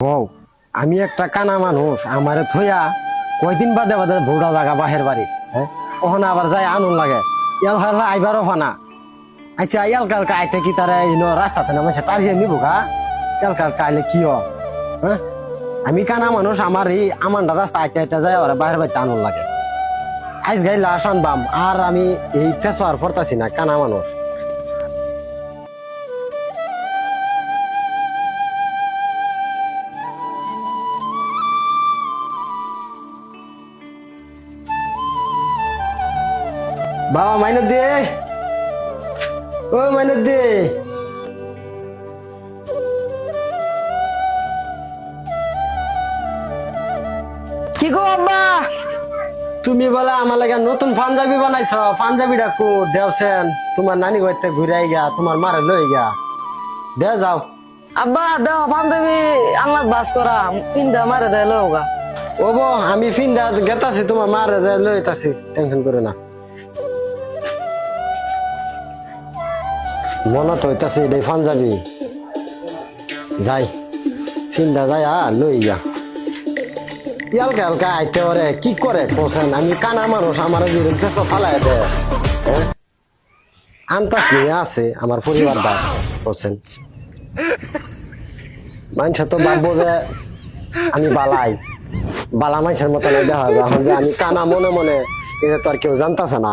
বউ আমি একটা কানা মানুষ আমারে থইয়া কয়দিন বাদে বাদে ভোড়া লাগা বাহের বাড়ি হ্যাঁ ওখানে আবার যাই আনুন লাগে ইয়াল হারলা আইবারও ফানা আচ্ছা ইয়াল কালকে আইতে কি তারা রাস্তাতে না মাসে টারিয়ে নিব গা ইয়াল কালকে আইলে কি হ্যাঁ আমি কানা মানুষ আমার এই আমান্ডা রাস্তা আইতে আইতে যায় ওরা বাহের বাড়িতে আনুন লাগে আইস গাই লাশ আনবাম আর আমি এই ফেসো আর পড়তাছি না কানা মানুষ বাবা মাইনত দে ও মাইনত দে কি গো আব্বা তুমি বলে আমার লাগে নতুন পাঞ্জাবি বানাইছ পাঞ্জাবিটা কো দেওছেন তোমার নানি বাড়িতে ঘুরাই গা তোমার মারে লই গা দে যাও আব্বা দেও পাঞ্জাবি আল্লাহ বাস করা পিন্দা মারে দেয় লোগা ও বো আমি ফিন্দা গেতাছি তোমার মারে যে লইতাছি টেনশন করে না মনে তো হইতাছে এটাই পাঞ্জাবি যাই ফিন্দা যাই লই গা ইয়ালকা হালকা আইতে ওরে কি করে কোসেন আমি কানা মানুষ আমার যেরকম পেছো ফালাই দে আন্তাস নিয়ে আছে আমার পরিবারটা কোসেন মানুষ তো ভাববো যে আমি বালাই বালা মানুষের মতো দেখা যায় এখন যে আমি কানা মনে মনে এটা তো আর কেউ জানতাছে না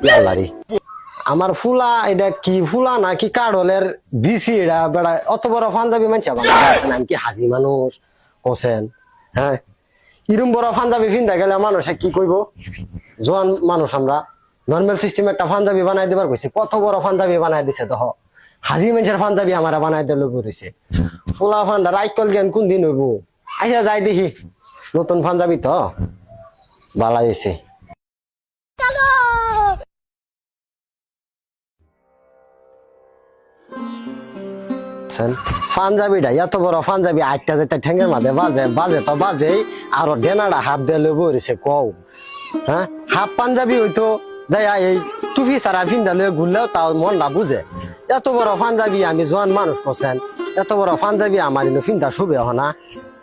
ইয়াল্লারি আমার ফুলা এটা কি ফুলা না কি কাড়লের বিসি এটা বেড়া অত বড় পাঞ্জাবি মানুষ আমি কি হাজি মানুষ কোসেন হ্যাঁ ইরম বড় পাঞ্জাবি ফিন্দা গেলে মানুষে কি কইব জোয়ান মানুষ আমরা নর্মাল সিস্টেম একটা পাঞ্জাবি বানাই দিবার কইছি কত বড় পাঞ্জাবি বানাই দিছে দেখ হাজি মানুষের পাঞ্জাবি আমার বানাই দিল করেছে ফুলা ফান্ডা রাইকল জ্ঞান কোন দিন হইব আইসা যাই দেখি নতুন পাঞ্জাবি তো বালাইছে পাঞ্জাবিটা এত বড় পাঞ্জাবি আটটা যেটা ঠেঙ্গের মাঝে বাজে বাজে তো বাজেই আরো ডেনাটা হাফ দিয়ে লইব রয়েছে কও হ্যাঁ হাফ পাঞ্জাবি হইতো যাই এই টুপি সারা ফিন্দা লয়ে ঘুরলেও তাও মনটা বুঝে এত বড় পাঞ্জাবি আমি জোয়ান মানুষ করছেন এত বড় পাঞ্জাবি আমার ফিন্দা শুবে হনা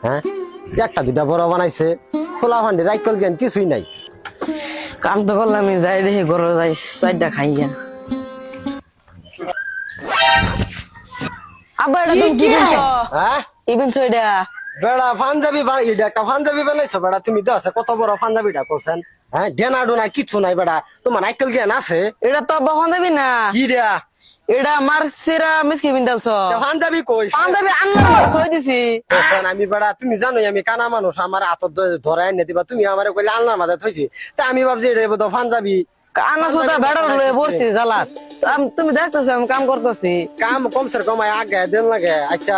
হ্যাঁ একটা দুটা বড় বানাইছে খোলা ফান্ডি রাইকল জ্ঞান কিছুই নাই কাম তো করলাম আমি যাই দেখি ঘরে যাই চারটা খাইয়া আব্বা এটা তুমি কি বলছো হ্যাঁ কি বলছো এটা বেড়া পাঞ্জাবি এটা একটা পাঞ্জাবি বানাইছো বেড়া তুমি দেখো কত বড় পাঞ্জাবিটা করছেন হ্যাঁ ডেনা ডোনা কিছু নাই বেড়া তোমার আইকল জ্ঞান আছে এটা তো আব্বা পাঞ্জাবি না কি রে এটা মার্সিরা মিসকি বিন্দালছো পাঞ্জাবি কই পাঞ্জাবি আন্নার থই দিছি কোসেন আমি বেড়া তুমি জানোই আমি কানা মানুষ আমার হাতত ধরাই এনে দিবা তুমি আমারে কইলে আলনার মাঝে থইছি তা আমি ভাবছি এটা বোধ পাঞ্জাবি কানা সুতা বেড়ার লয়ে পড়ছি জালাত তুমি দেখতেছো আমি কাম করতেছি কাম কমসে কম আগে দেন লাগে আচ্ছা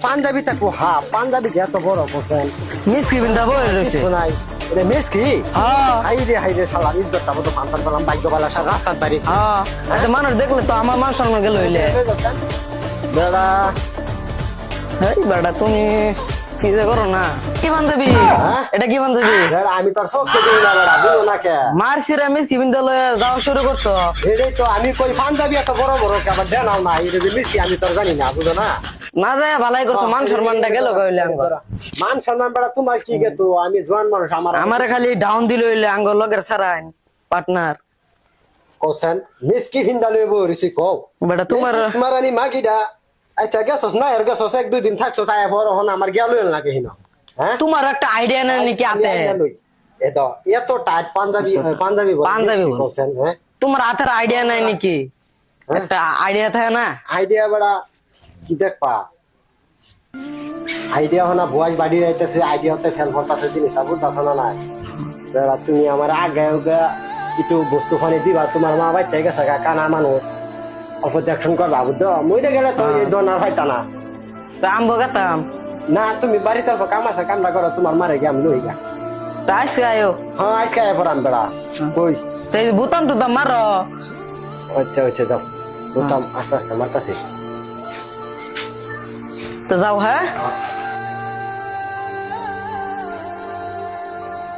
পাঞ্জাবি থাকবো হা পাঞ্জাবি এত বড় কোসেন মিসকি বিন্দা বই রইছে শোনাই এটা মেস কি হ্যাঁ হাইরে শালা ইজ্জতটা মতো পান্তান করলাম ভাগ্যবালা সার রাস্তার বাড়ি হ্যাঁ আচ্ছা মানুষ দেখলে তো আমার মান সম্মান গেল হইলে বেড়া হেই বেটা তুমি কি যে করো না কি বান্ধবী এটা কি বান্ধবী বেড়া আমি তোর সব থেকে না বেড়া বুঝো না কে মার্সিরা মিসকি বিন্দা লয়ে যাওয়া শুরু করছো এটাই তো আমি কই পাঞ্জাবি এত বড় বড় আবার দেনাও না এটা যে মিশি আমি তোর জানি না বুঝো না না যায় ভালাই করছো মান সম্মানটা গেল কইলে আঙ্গর মান সম্মান বেড়া তোমার কি গেতো আমি জোয়ান মানুষ আমারে খালি ডাউন দিল হইলে আঙ্গর লগের সারাইন পার্টনার কোসেন মিসকি ভিন্দা লইব রিসি কও বেটা তোমার আনি মাগিডা আচ্ছা গেছস না আর গেছস এক দুই দিন থাকছস আয় বড় হন আমার গেল লাগে হিনো হ্যাঁ তোমার একটা আইডিয়া না নাকি আতে এতো এত টাইট পাঞ্জাবি পাঞ্জাবি কোসেন হ্যাঁ তোমার হাতের আইডিয়া নাই নাকি একটা আইডিয়া থাকে না আইডিয়া বেড়া কি দেখবা আইডিয়া হনা ভয়েস বাড়ি রাইতেছে আইডিয়া হতে ফেল করতেছে জিনিসটা বুঝতেছো না নাই বেড়া তুমি আমার আগে একটু বস্তু খানি দিবা তোমার মা বাচ্চা গেছে কানা মানুষ অল্প দেখশন করবা বুঝছো মইরে গেলে তো এই দোনার হয়তো না তো আমবো গেতাম না তুমি বাড়িতে অল্প কাম আছে কামটা করো তোমার মারে গিয়ে আমি লই গা তা আজকে আয়ো হ্যাঁ আজকে আয় পড়ান বেড়া কই তো বুতাম টুতাম মারো আচ্ছা আচ্ছা যাও বুতাম আস্তে আস্তে মারতাছি তো যাও হ্যাঁ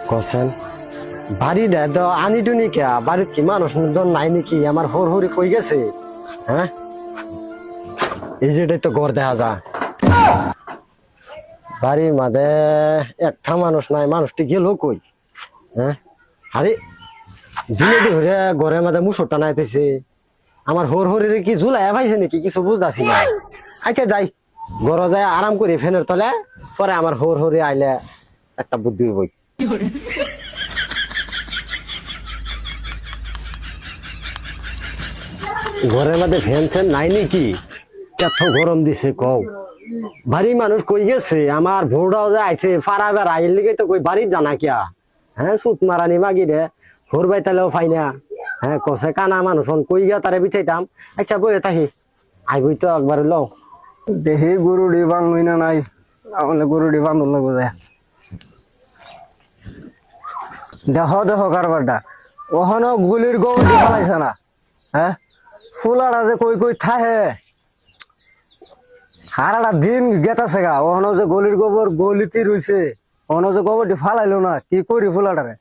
কোসেন বাড়ি দে তো আনি টুনি কে বাড়ির কি মানুষ জন নাই নাকি আমার হর হরি কই গেছে হ্যাঁ এই যেটাই তো ঘর দেখা যা বাড়ির মাঝে একটা মানুষ নাই, মানুষটি গেল কই? হ্যাঁ, আরে দিনে ধরে ঘরের মাঝে মুসরটা নাইতেছে, আমার হর হরিরে কি ঝুলাই পাইছে নাকি কিছু বুঝতেছি না। আচ্ছা যাই, ঘরে যায় আরাম করি ফ্যানের তলে, পরে আমার হর হরি আইলে একটা বুদ্ধি বই। ঘরের মধ্যে ফ্যান ফ্যান নাই নাকি? এত গরম দিছে কও, বাড়ি মানুষ কই গেছে? আমার ভোরটাও যে আইছে ফারা বেড়া এর লিগে তো কই বাড়ি জানা কিয়া। হ্যাঁ, সুত মারানি মাগি রে ভোর বাইতালেও পাই না। হ্যাঁ, কষে কানা মানুষ কই গিয়া তারে বিছাইতাম। আচ্ছা বই তাহি আইবই তো একবার লও দেহি গরু ডি বান্ধবই না নাই, আমাদের গরু ডি বান্ধব লাগবে যায়। দেখো দেখো কারবারটা ওখানে গুলির গোবর দিয়ে ফেলাইছে না। হ্যাঁ, ফুলাটা যে কই কই থাহে হারাটা দিন গেতাছে গা। ওখানে যে গলির গোবর গলিতে রইছে, ওখানে যে গোবরটি ফালাইলো না, কি করি ফুলাটারে?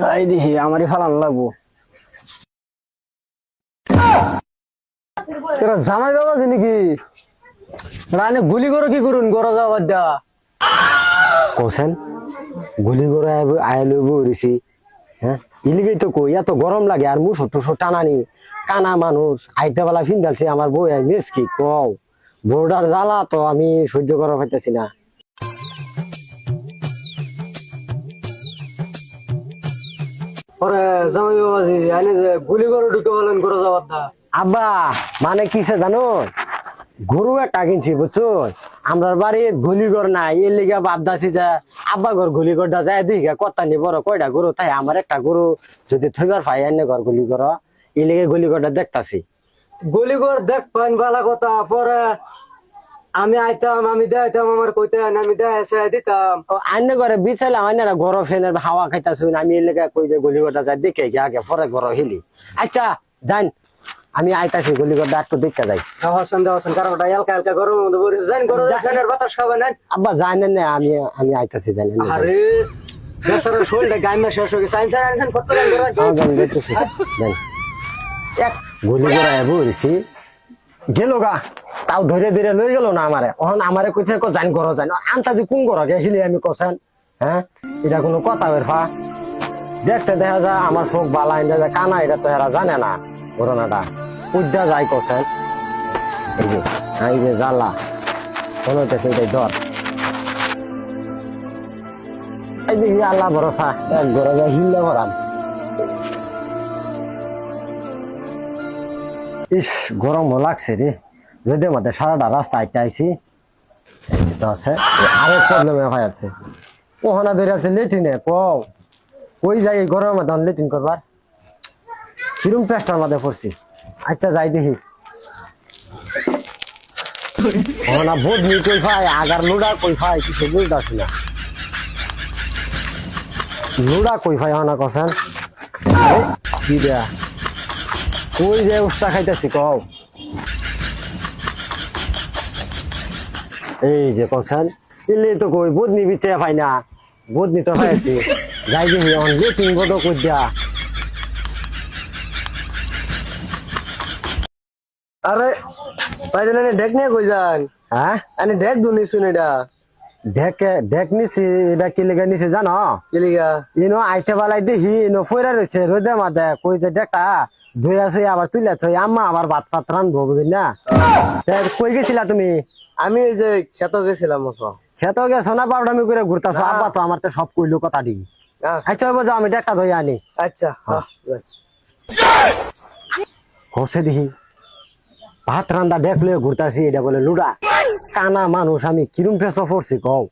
যাই দেখি আমারই ফালানো লাগবো। জামাই বাবা আছে নাকি? রানে গুলি করো কি করুন গরো যাওয়ার দা কোসেন গুলি করে আয়ালু বইছি। হ্যাঁ, ইলিগেই তো কই এত গরম লাগে আর মুসো টুসো টানানি, কানা মানুষ আইতে বেলা ফিন্দালছে আমার বই মেস কি কও, বোর্ডার জ্বালা তো আমি সহ্য করা পাইতেছি না। পরে জামাই বাবা আনে যে গুলি করো ঢুকে বলেন গরো যাওয়ার দা। আব্বা মানে কিসে জানো, গরু একটা কিনছি বুঝছো, আমরা বাড়ির গলিঘর নাই এর লিগা ভাবদাছি যে আব্বা ঘর গলিঘরটা যায় দিকে কত নি বড় কয়টা গরু তাই আমার একটা গরু যদি থইবার পাই এনে ঘর গলিঘর এই লিগে গলিঘরটা দেখতাছি। গলিঘর দেখ পাইন বালা কথা। পরে আমি আইতাম, আমি দেখাইতাম, আমার কইতে আমি দেখাইছে দিতাম। আইনে ঘরে বিছাইলাম আইনারা ঘর ফেনের হাওয়া খাইতাছি আমি এর লিগে কই যে গলিঘরটা যায় দেখে গিয়ে আগে পরে ঘর হিলি। আচ্ছা জান আমি আইতাছি গলিঘরটা একটু দেখতে যাই। দেওয়াছেন কারণ এলকা এলকা গরমের মধ্যে বসে যান গরু ফ্যানের বাতাস খাবেন। আব্বা জানেন না আমি আমি আইতাছি জানেন না। আরে বেচারা শরীরটা গাইমা শেষ হয়ে গেছে। আইনছেন আইনছেন করতে যান গরু এক গুলি করে বলছি গেল গা, তাও ধরে ধরে লই গেল না আমারে। ওখানে আমারে কইছে জান ঘর জান আন্তাজি কোন ঘর গে হিলি আমি কছেন। হ্যাঁ, এটা কোনো কথা বেরফা দেখতে দেখা যায় আমার চোখ বালা ইন্দা যায় কানা, এটা তো এরা জানে না ঘটনাটা উদ্যা যাই কছেন। এই যে জ্বালা মনে হইতেছে এটাই ডর। এই যে আল্লাহ ভরসা এক ঘরে যায় হিল্লা ভরাম। ইস গরমও লাগছে রে, রোদের মধ্যে সারাটা রাস্তা আইতে আইছি। আছে আরেক প্রবলেম হয়ে যাচ্ছে, ওখানে ধরে আছে লেট্রিনে কও ওই যাই গরমের মধ্যে লেট্রিন করবার কিরম পেস্টার মধ্যে পড়ছি। আচ্ছা যাই দেখি ওখানে বদনি কই পাই আগার লুডা কই পাই কিছু বুঝতেছি না। লুডা কই পাই ওখানে কছেন কি দেয়া ওই যে উস্তা খাইতেছি কও। এই যে কছেন ইলে তো কই বদনি বিচে পাই না, বদনি তো পাইছি যাই দেখি এখন লেটিং বদ কই দিয়া। আরে ভাইজান এনে ডেক নিয়ে কই যান? হ্যাঁ এনে ডেক দুনি শুনে এটা দেখ নিছি, এটা কি লেগে নিছি জানো? কিলিগা ইনো আইতে বেলায় দেখি ইনো ফইরা রয়েছে রোদে মাঝে কই যে দেখা ধুই আছে আবার তুলে থই আম্মা আবার ভাত ফাত রানবো বুঝলি না। কই গেছিলা তুমি? আমি এই যে ক্ষেত গেছিলাম। সে তো গেছো না বারোটামি করে ঘুরতাছো? আব্বা তো আমার তো সব কইলো কথা দি। আচ্ছা বোঝা আমি দেখা ধুই আনি। আচ্ছা কষে দেখি ভাত রান্দা দেখলে ঘুরতাছি, এটা বলে লুডা। কানা মানুষ আমি কিরম পেছো পড়ছি কও।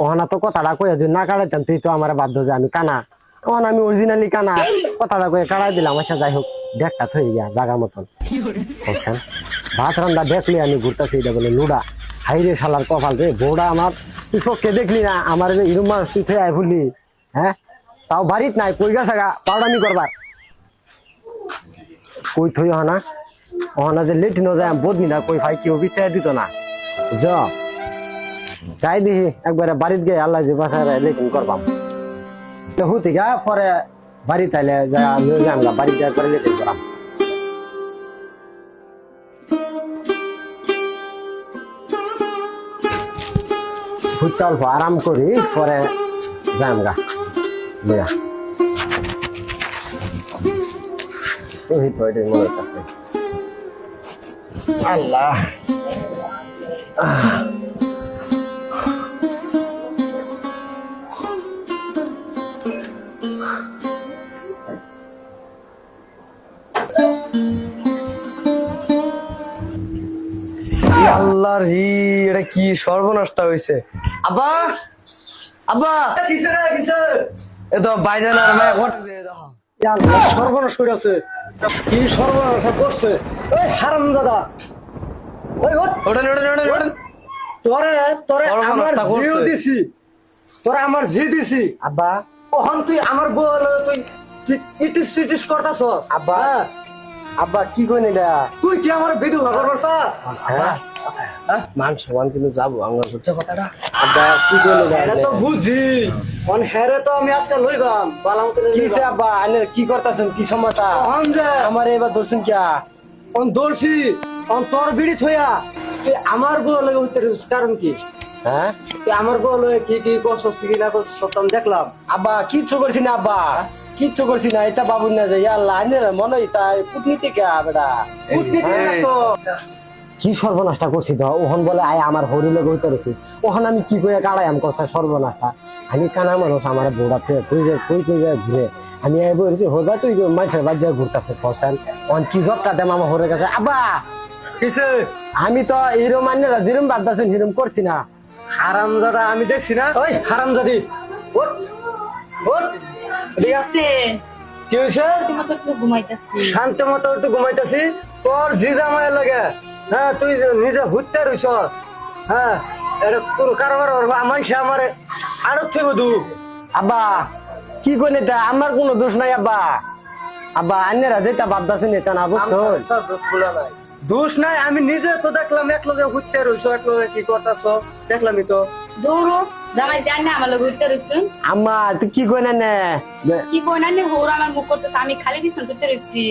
ওখানা তো কথাটা কয়ে যদি না কাটাইতাম তুই তো আমার বাধ্য যে আমি কানা, তখন আমি অরিজিনালি কানা কথাটা কয়ে কাটাই দিলাম। আচ্ছা যাই হোক দেখটা থই গিয়া জাগা মতন বুঝছেন। ভাত রান্দা দেখলে আমি ঘুরতাছি, এটা বলে লুডা। হাইরে শালার কপাল রে বউডা আমার, তুই চোখকে দেখলি না আমার যে ইরুম মানুষ তুই থই আই ফুললি। হ্যাঁ, তাও বাড়িত নাই কই গেছে গা পাউডামি করবার। কই থই হনা ওখানে যে লেটিনো যায় বদনিটা কই ভাই কেউ বিচার দিত না বুঝ। যাই দেখি একবারে বাড়িত গিয়ে আল্লাহ যে বাসায় লেটিন করবাম হুতি গা পরে বাড়ি তাইলে যা বাড়ি যাওয়ার পরে লেটিন করাম। ফুটতে অল্প আরাম করি পরে যাম গা লিয়া শহীদ ভাইদের মনে আছে আল্লাহ আল্লাহ রে, এটা কি সর্বনাশটা হয়েছে। আব্বা আব্বা কিসে রে কিসে, এ তো বাইজান আর মায়া ঘটেছে দেখো। আল্লাহ সর্বনাশ করে আছে, কি সর্বনাশ করছে। ওই হারামজাদা, ওই ওঠ ওঠেন ওঠেন ওঠেন ওঠেন। তোরে তোরে আমার জিও দিছি, তোরা আমার জি দিছি। আব্বা ওহন তুই আমার বল তুই ইটিস সিটিস করতাছস। আব্বা আব্বা কি কই নিলা তুই কি আমার বিদু ভাগর বলছস? মান সমান কিন্তু যাবো আমরা বুঝছো কথাটা আব্বা কি কই নিলা এটা তো বুঝি অন হেরে তো আমি আজকে লইবাম বালাম করে কিসে আব্বা আনে কি করতাছেন কি সমস্যা ওহন যে আমার এবার দর্শন কিয়া অন দর্শি অন তোর বিড়ি থইয়া তুই আমার বউ লাগে হইতে কারণ কি? হ্যাঁ তুই আমার বউ লয়ে কি কি করছস কি না করছস সব তো আমি দেখলাম। আব্বা কিচ্ছু করছি না আব্বা কিচ্ছু করছি না এটা বাবুর না যে আল্লাহ আইনের মনে হয় তাই কূটনীতি কে বেটা কূটনীতি তো কি সর্বনাশটা করছি তো ওহন বলে আয় আমার হরিলে গইতে রয়েছি ওহন আমি কি করে কাড়াই আম করছে সর্বনাশটা আমি কানা মানুষ আমার বউটা কই যায় ঘুরে আমি এই বলেছি হোদা তুই মাঠের বাজার ঘুরতেছে ফসল ওহন কি জবটা দেম আমার হরে গেছে আব্বা কিসে আমি তো হিরো মান্যরা যেরম ভাবতেছেন হিরম করছি না হারামজাদা আমি দেখছি না। ওই হারামজাদি ওঠ ওঠ ঠিক আছে কি হয়েছে? শান্ত মতো একটু ঘুমাইতেছি তোর জি জামাই লাগে। হ্যাঁ তুই নিজে হুতে রইছস। হ্যাঁ এটা কোন কারবার মানুষ আমার আরো থেব দু। আব্বা কি কইনে তা আমার কোনো দোষ নাই আব্বা আব্বা আন্যরা যেটা ভাবতেছেন এটা না বুঝছো দোষ নাই, আমি নিজে তো দেখলাম একলগে হুতে রইছ একলগে কি করতেছ দেখলামই তো। দৌড়ো জামাই জানি না আমার লোক ঘুরতে রইছুন আম্মা তুই কি কইনা নে কি কই না হোর আমার মুখ করতেছে আমি খালি বিছান করতে রইছি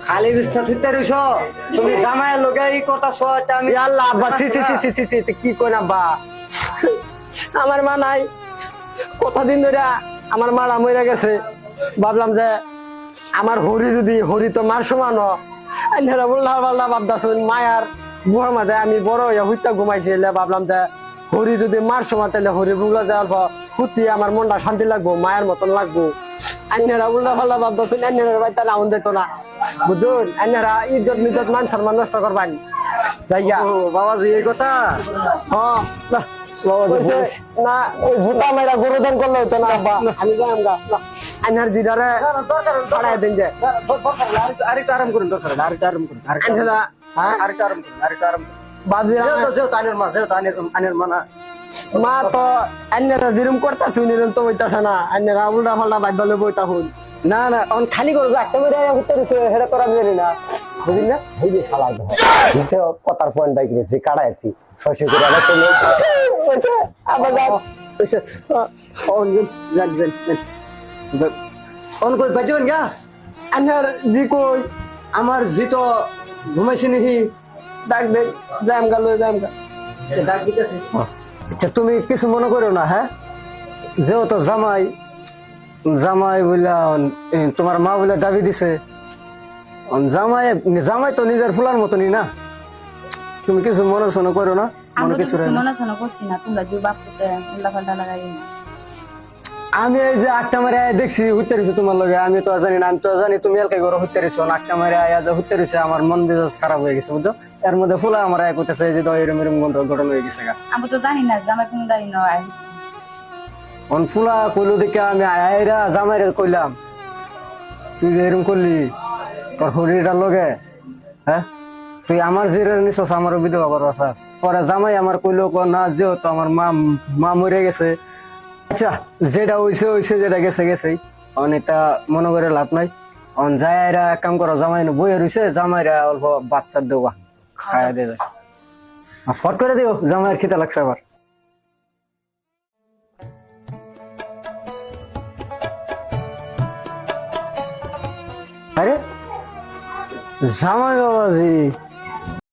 খালি বিছনা হুতে রইছ তুমি জামাইয়ের লগে ই করতেছ এটা আমি আল্লাহ আব্বা সি সি সি সি সি কি কইনা আব্বা আমার মা নাই কতদিন ধরে আমার মারা মরে গেছে ভাবলাম যে আমার হরি তো মার সমান আন্যরা বললা বললা ভাবতাছুন মায়ার বুহার মাঝে আমি বড় হইয়া হুইতা ঘুমাইছি ভাবলাম যে হরি যদি মার সমান তাহলে হরি বুগলা যে অল্প ফুটি আমার মনটা শান্তি লাগবো মায়ের মতন লাগবো আন্যরা উল্টা পাল্লা ভাবতাছুন আন্যরা বাইতা নাউন যেত না বুঝুন আন্যরা ইজ্জত মিজত মান সম্মান নষ্ট করবান জায়গা ও বাবাজি এই কথা হ্যাঁ কইছে না ওই জুতা মেরা গরুদান করলে হতো না আব্বা আমি যাই আমগা আন্যার দিদারে পাড়ায় দিন যে আরেকটু আরাম করুন দরকার আরেকটু আরাম করুন আন্যারা হ্যাঁ আরেকটু আরাম করুন আরেকটু আরাম করুন। বাজিরা যেও তানের মা যেও তানের মা না মা তো আন্যারা যেরকম করতাছ নিরম তো হইতাছে না আন্যারা উল্টা পাল্টা বাদ্যলে বইতা হুন না না অন খালি করবো একটা মেরে হতে রয়েছে হেটা করা জানি না বুঝলি না এই যে শালা দিতে কথার পয়েন্ট বাই করেছি কাড়াইছি শশী করে আবার চলে আবার অন কই বাজবেন গা আন্যার জি কই আমার জি তো ঘুমাইছি নিহি ডাক দে জামগা লই জামগা ডাক দিতেছি। আচ্ছা তুমি কিছু মনে করো না। হ্যাঁ যেহেতু জামাই বলে তোমার মা বলে দাবি দিছে জামাই তো নিজের ফুলার মতনই না, তুমি কিছু মনে শোনো করো না। আমরা কিছু মনে শোনা করছি না তোমরা দুই বাপ পুতে উল্টা পাল্টা লাগাই না আমি এই যে আটটা মারে দেখছি হুতে রয়েছে তোমার লগে, আমি তো জানি না, আমি তো জানি তুমি এলাকায় ঘরে হুতে রয়েছো আটটা মারে আয়া যে হুতে রয়েছে আমার মন মেজাজ খারাপ হয়ে গেছে বুঝছো। এর মধ্যে ফুলা আমার এক হইতেছে যে এরম এরম ঘটনা হয়ে গেছে গা। আমরা তো জানি না জামাই কোনটাই নয় অন ফুলা কইলো দেখে আমি আয়রা জামাইরে কইলাম তুই যে এরম করলি তোর শরীরটার লগে। হ্যাঁ তুই আমার জিরে নিছস আমারও বিধবা করবাস। পরে জামাই আমার কইলো না যেহেতু আমার মা মরে গেছে। আচ্ছা যেটা হইছে যেটা গেছেই অনেকটা মনে করে লাভ নাই। অন যাইরা এক কাম করো জামাই বইয়ে রইছে জামাইরা অল্প বাচ্চা দেওয়া খায়া দিয়ে যায় ফট করে দিও জামাইয়ের খিদা লাগছে আবার। আরে জামাই বাবাজি